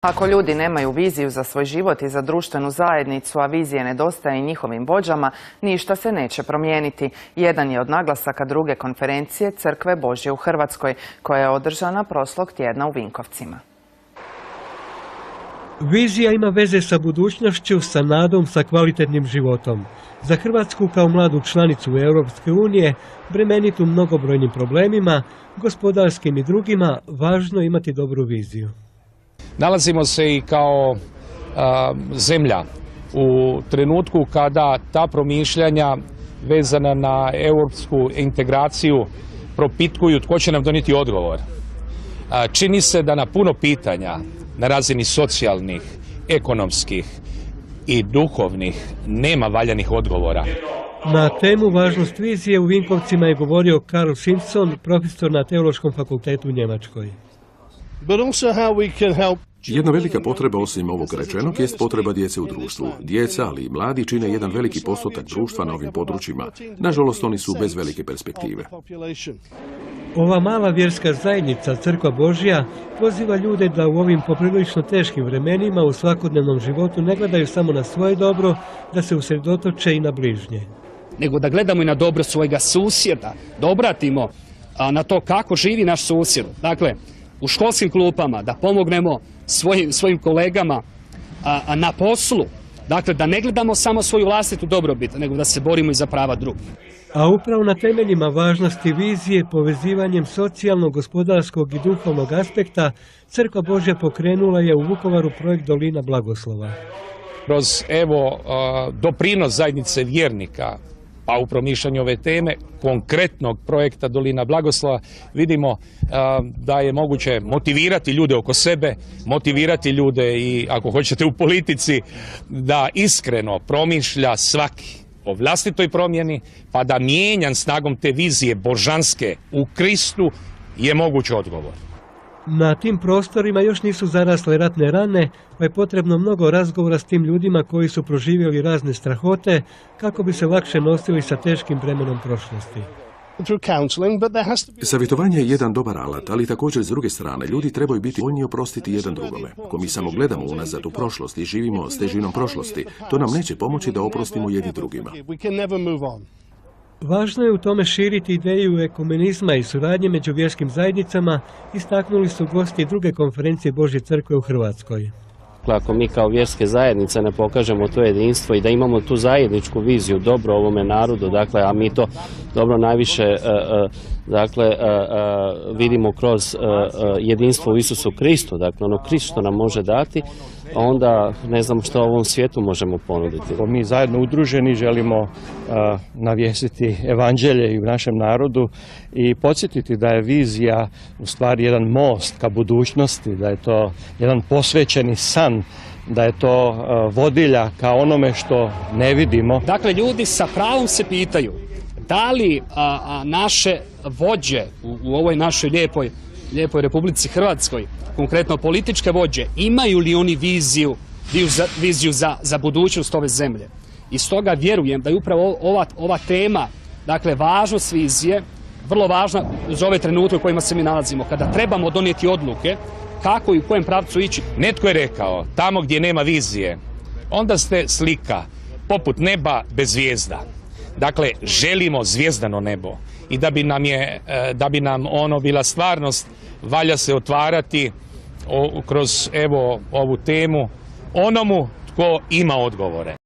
Ako ljudi nemaju viziju za svoj život i za društvenu zajednicu, a vizije nedostaje i njihovim vođama, ništa se neće promijeniti. Jedan je od naglasaka druge konferencije Crkve Božje u Hrvatskoj, koja je održana prošlog tjedna u Vinkovcima. Vizija ima veze sa budućnošću, sa nadom, sa kvalitetnim životom. Za Hrvatsku kao mladu članicu Europske unije, bremenitu mnogobrojnim problemima, gospodarskim i drugima, važno je imati dobru viziju. Nalazimo se i kao zemlja u trenutku kada ta promišljanja vezana na europsku integraciju propitkuju tko će nam donijeti odgovor. Čini se da na puno pitanja na razini socijalnih, ekonomskih i duhovnih nema valjanih odgovora. Na temu važnost vizije u Vinkovcima je govorio Karl Simpson, profesor na Teološkom fakultetu u Njemačkoj. Jedna velika potreba osim ovog rečenog jest potreba djece u društvu. Djeca, ali i mladi čine jedan veliki postotak društva na ovim područjima. Nažalost, oni su bez velike perspektive. Ova mala vjerska zajednica, Crkva Božja, poziva ljude da u ovim poprilično teškim vremenima u svakodnevnom životu ne gledaju samo na svoje dobro, da se usredotoče i na bližnje. Nego da gledamo i na dobro svojega susjeda, da obratimo na to kako živi naš susjed. Dakle, u školskim klupama, da pomognemo svojim kolegama na poslu. Dakle, da ne gledamo samo svoju vlastitu dobrobit, nego da se borimo i za prava drugih. A upravo na temeljima važnosti vizije, povezivanjem socijalnog, gospodarskog i duhovnog aspekta, Crkva Božja pokrenula je u Vukovaru projekt Dolina blagoslova. Kroz doprinos zajednice vjernika, pa u promišljanju ove teme, konkretnog projekta Dolina blagoslova, vidimo da je moguće motivirati ljude oko sebe, motivirati ljude i, ako hoćete, u politici, da iskreno promišlja svaki o vlastitoj promjeni, pa da mijenjan snagom te vizije božanske u Kristu je moguć odgovor. Na tim prostorima još nisu zarasle ratne rane, pa je potrebno mnogo razgovora s tim ljudima koji su proživjeli razne strahote kako bi se lakše nosili sa teškim bremenom prošlosti. Savjetovanje je jedan dobar alat, ali također s druge strane ljudi trebaju biti voljni oprostiti jedan drugome. Ako mi samo gledamo unazad u prošlost i živimo s težinom prošlosti, to nam neće pomoći da oprostimo jedni drugima. Važno je u tome širiti ideju ekumenizma i suradnje među vjerskim zajednicama, istaknuli su gosti druge konferencije Božje crkve u Hrvatskoj. Ako mi kao vjerske zajednice ne pokažemo to jedinstvo i da imamo tu zajedničku viziju dobro ovome narodu, dakle, a mi to dobro najviše vidimo kroz jedinstvo u Isusu Kristu, dakle ono Krist što nam može dati, onda ne znam što ovom svijetu možemo ponuditi. Mi zajedno udruženi želimo navijestiti evanđelje i u našem narodu i podsjetiti da je vizija u stvari jedan most ka budućnosti, da je to jedan posvećeni san, da je to vodilja ka onome što ne vidimo. Dakle, ljudi sa pravom se pitaju da li naše vođe u ovoj našoj lijepoj Republici Hrvatskoj, konkretno političke vođe, imaju li oni viziju za budućnost ove zemlje. I stoga vjerujem da je upravo ova tema, dakle važnost vizije, vrlo važna za ove trenutke u kojima se mi nalazimo, kada trebamo donijeti odluke kako i u kojem pravcu ići. Netko je rekao, tamo gdje nema vizije, onda ste slika poput neba bez zvijezda. Dakle, želimo zvijezdano nebo i da bi nam ono bila stvarnost, valja se otvarati kroz ovu temu onomu tko ima odgovore.